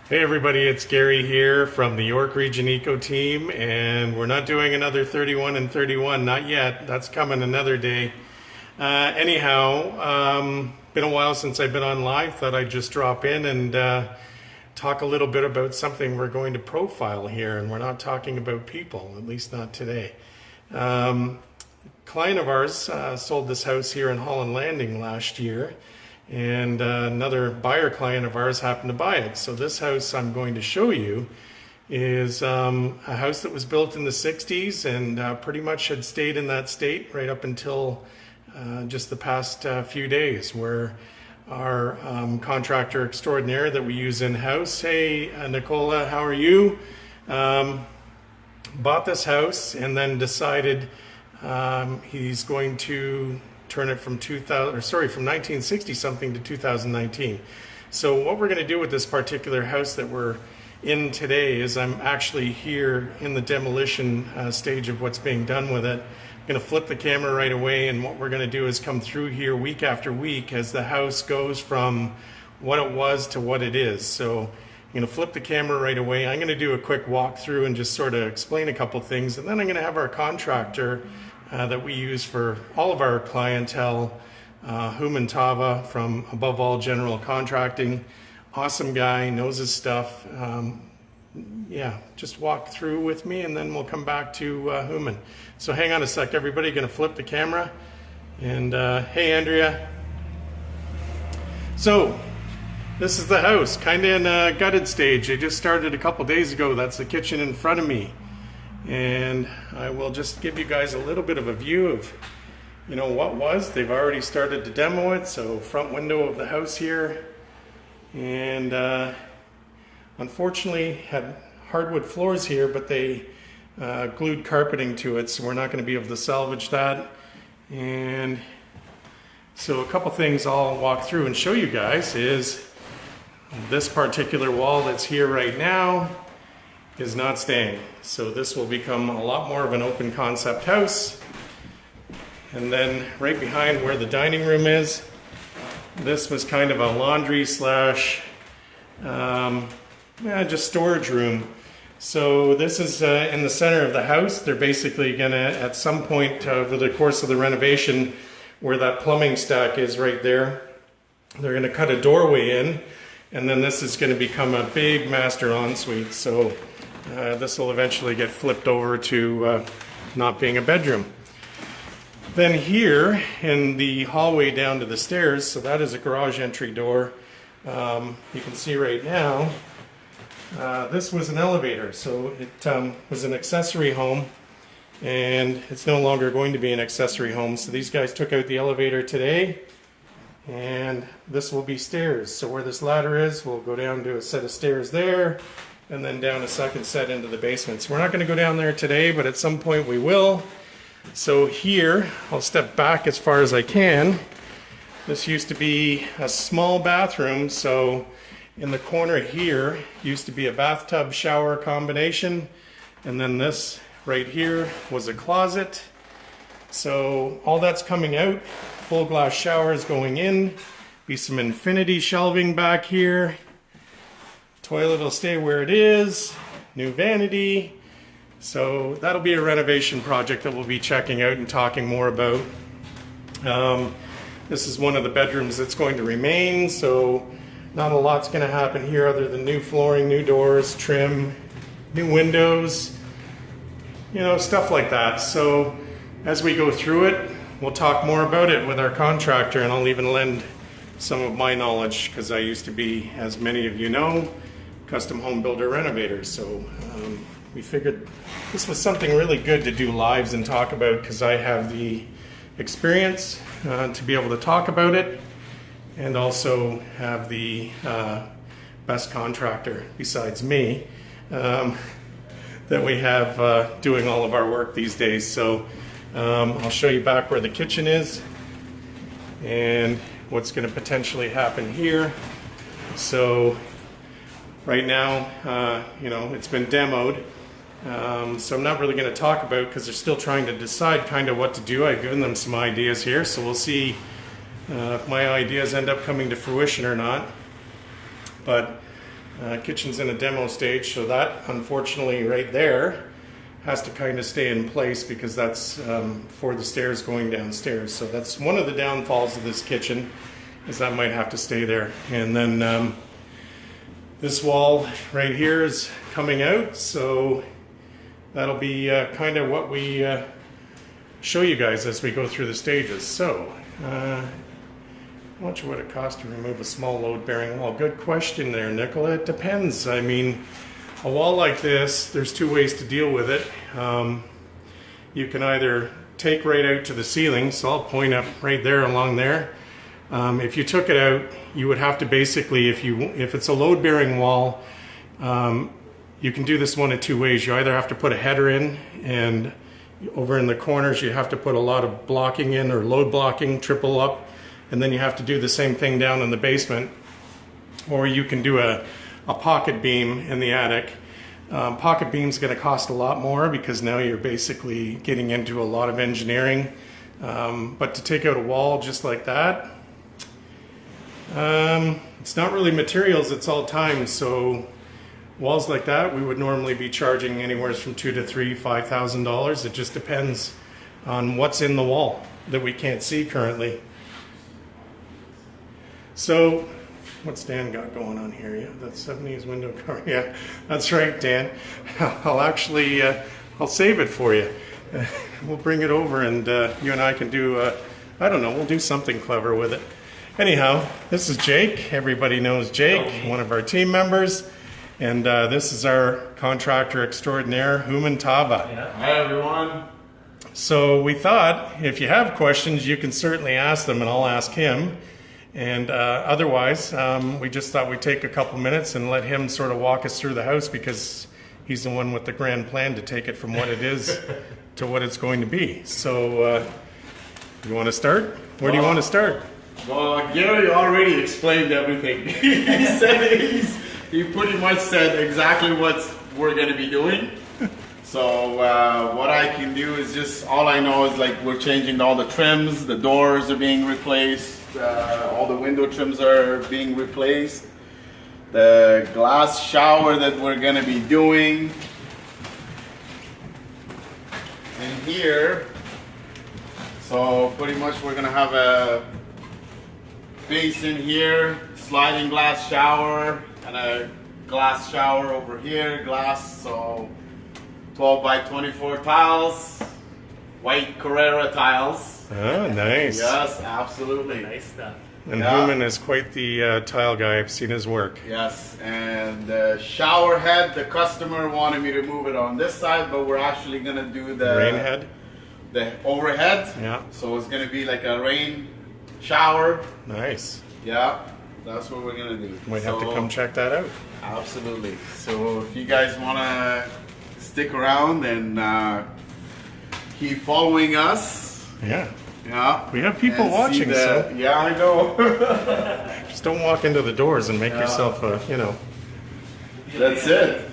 Hey everybody, it's Gary here from the York Region Eco Team, and we're not doing another 31 and 31, not yet. That's coming another day. Been a while since I've been on live. Thought I'd just drop in and talk a little bit about something we're going to profile here, and we're not talking about people, at least not today. Client of ours sold this house here in Holland Landing last year, and another buyer client of ours happened to buy it. So this house I'm going to show you is a house that was built in the 60s and pretty much had stayed in that state right up until just the past few days, where our contractor extraordinaire that we use in-house, hey Nicola, how are you? Bought this house and then decided he's going to turn it from 1960 something to 2019. So what we're going to do with this particular house that we're in today is I'm actually here in the demolition stage of what's being done with it. I'm going to flip the camera right away, and what we're going to do is come through here week after week as the house goes from what it was to what it is. So I'm going to flip the camera right away. I'm going to do a quick walkthrough and just sort of explain a couple things, and then I'm going to have our contractor that we use for all of our clientele, Tava from Above All General Contracting. Awesome guy, knows his stuff. Yeah, just walk through with me and then we'll come back to Human. So hang on a sec, everybody. Gonna flip the camera. And hey Andrea. So this is the house, kind of in a gutted stage. They just started a couple days ago. That's the kitchen in front of me. And I will just give you guys a little bit of a view of, you know, what was. They've already started to demo it. So front window of the house here, and unfortunately had hardwood floors here, but they glued carpeting to it, so we're not going to be able to salvage that. And so a couple things I'll walk through and show you guys is this particular wall that's here right now is not staying. So this will become a lot more of an open concept house. And then right behind where the dining room is, this was kind of a laundry slash just storage room. So this is in the center of the house. They're basically gonna, at some point over the course of the renovation, where that plumbing stack is right there, they're gonna cut a doorway in, and then this is gonna become a big master ensuite. So this will eventually get flipped over to not being a bedroom. Then here in the hallway down to the stairs, so that is a garage entry door. You can see right now, this was an elevator. So it was an accessory home, and it's no longer going to be an accessory home. So these guys took out the elevator today, and this will be stairs. So where this ladder is, we'll go down to a set of stairs there, and then down a second set into the basement. So we're not going to go down there today, but at some point we will. So here, I'll step back as far as I can. This used to be a small bathroom, so in the corner here used to be a bathtub shower combination, and then this right here was a closet. So all that's coming out, full glass showers going in, be some infinity shelving back here. Toilet will stay where it is, new vanity. So that'll be a renovation project that we'll be checking out and talking more about. This is one of the bedrooms that's going to remain, so not a lot's going to happen here other than new flooring, new doors, trim, new windows, you know, stuff like that. So as we go through it, we'll talk more about it with our contractor, and I'll even lend some of my knowledge, because I used to be, as many of you know, custom home builder renovator. So we figured this was something really good to do lives and talk about, because I have the experience to be able to talk about it, and also have the best contractor besides me that we have doing all of our work these days. So I'll show you back where the kitchen is and what's going to potentially happen here. So right now, you know, it's been demoed. So I'm not really going to talk about, because they're still trying to decide kind of what to do. I've given them some ideas here, so we'll see if my ideas end up coming to fruition or not. But Kitchen's in a demo stage, so that unfortunately right there has to kind of stay in place because that's for the stairs going downstairs. So that's one of the downfalls of this kitchen, is that might have to stay there. And then this wall right here is coming out, so that'll be kind of what we show you guys as we go through the stages. So how much would it cost to remove a small load-bearing wall? Good question there, Nicola. It depends. I mean, a wall like this, there's two ways to deal with it. You can either take right out to the ceiling, so I'll point up right there along there. If you took it out, you would have to basically, if it's a load-bearing wall, you can do this one of two ways. You either have to put a header in, and over in the corners you have to put a lot of blocking in, or load blocking, triple up, and then you have to do the same thing down in the basement. Or you can do a pocket beam in the attic. Pocket beam's going to cost a lot more because now you're basically getting into a lot of engineering. But to take out a wall just like that, it's not really materials, it's all time. So walls like that, we would normally be charging anywhere from $2,000 to $5,000. It just depends on what's in the wall that we can't see currently. So what's Dan got going on here? Yeah, that's 70s window cover. Yeah, that's right, Dan. I'll actually, I'll save it for you. We'll bring it over, and you and I can do, I don't know, we'll do something clever with it. Anyhow, this is Jake. Everybody knows Jake, one of our team members. And this is our contractor extraordinaire, Human Tava. Yeah. Hi, everyone. So we thought, if you have questions, you can certainly ask them, and I'll ask him. And otherwise, we just thought we'd take a couple minutes and let him sort of walk us through the house, because he's the one with the grand plan to take it from what it is to what it's going to be. So you want to start? Where do you want to start? Well, Gary already explained everything. He pretty much said exactly what we're going to be doing. So what I can do is just, all I know is like we're changing all the trims, the doors are being replaced, all the window trims are being replaced, the glass shower that we're going to be doing. And here, so pretty much we're going to have a basin here, sliding glass shower, and a glass shower over here, glass, so 12 by 24 tiles, white Carrera tiles. Oh, nice. Yes, absolutely. Nice stuff. And Human is quite the tile guy. I've seen his work. Yes, and the shower head, the customer wanted me to move it on this side, but we're actually going to do the rain head, the overhead. Yeah. So it's going to be like a rain shower. Nice. Yeah, that's what we're going to do. Might have to come check that out. Absolutely. So if you guys want to stick around and keep following us. Yeah. Yeah. We have people watching, so. Yeah, I know. Just don't walk into the doors and make yourself, you know. That's it.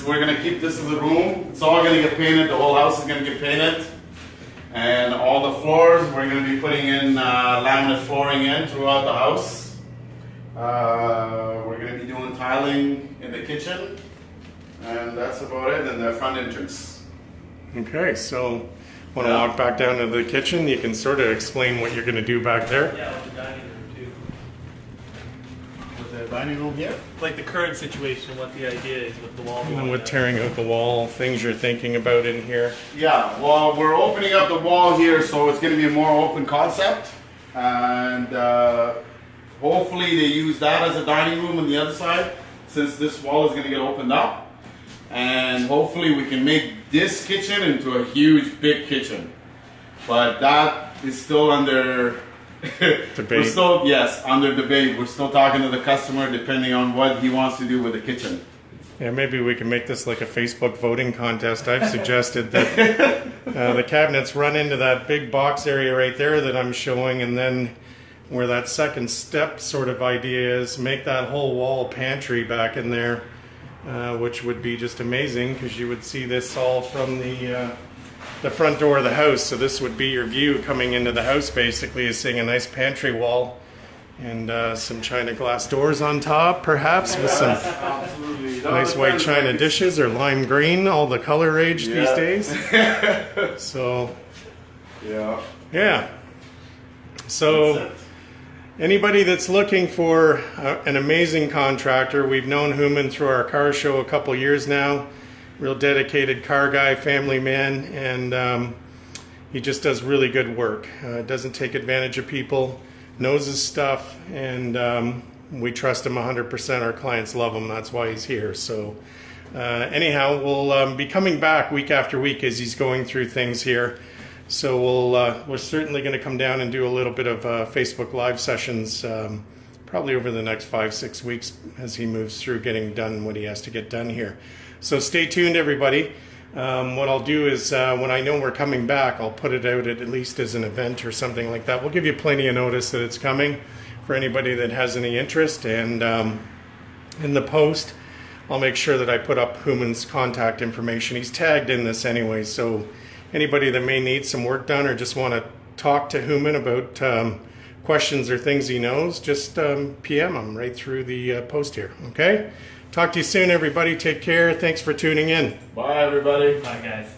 We're going to keep this as a room. It's all going to get painted. The whole house is going to get painted. And all the floors, we're going to be putting in laminate flooring in throughout the house. We're going to be doing tiling in the kitchen. And that's about it, and the front entrance. Okay, so want to walk back down to the kitchen? You can sort of explain what you're going to do back there. Yeah, with the dining room too. With the dining room here? Like the current situation, what the idea is with the wall. And with tearing out the wall, things you're thinking about in here. Yeah, well, we're opening up the wall here, so it's going to be a more open concept. And hopefully they use that as a dining room on the other side, since this wall is going to get opened up. And hopefully we can make this kitchen into a huge, big kitchen. But that is still under debate. We're still, yes, under debate. We're still talking to the customer depending on what he wants to do with the kitchen. Yeah, maybe we can make this like a Facebook voting contest. I've suggested that the cabinets run into that big box area right there that I'm showing, and then where that second step sort of idea is, make that whole wall pantry back in there. Which would be just amazing, because you would see this all from the front door of the house. So this would be your view coming into the house, basically, is seeing a nice pantry wall And some china glass doors on top, perhaps, with some Absolutely. No, nice it white depends, china like, dishes or lime green, all the color rage these Yeah. days. So, Yeah. yeah. So, anybody that's looking for an amazing contractor, we've known Human through our car show a couple years now. Real dedicated car guy, family man, and he just does really good work. Doesn't take advantage of people, knows his stuff, and we trust him 100%. Our clients love him. That's why he's here. So anyhow, we'll be coming back week after week as he's going through things here. So we're certainly going to come down and do a little bit of Facebook Live sessions probably over the next 5-6 weeks as he moves through getting done what he has to get done here. So stay tuned, everybody. What I'll do is when I know we're coming back, I'll put it out at least as an event or something like that. We'll give you plenty of notice that it's coming for anybody that has any interest. And in the post, I'll make sure that I put up Human's contact information. He's tagged in this anyway, so anybody that may need some work done or just want to talk to Human about questions or things he knows, just PM him right through the post here, okay? Talk to you soon, everybody. Take care. Thanks for tuning in. Bye, everybody. Bye, guys.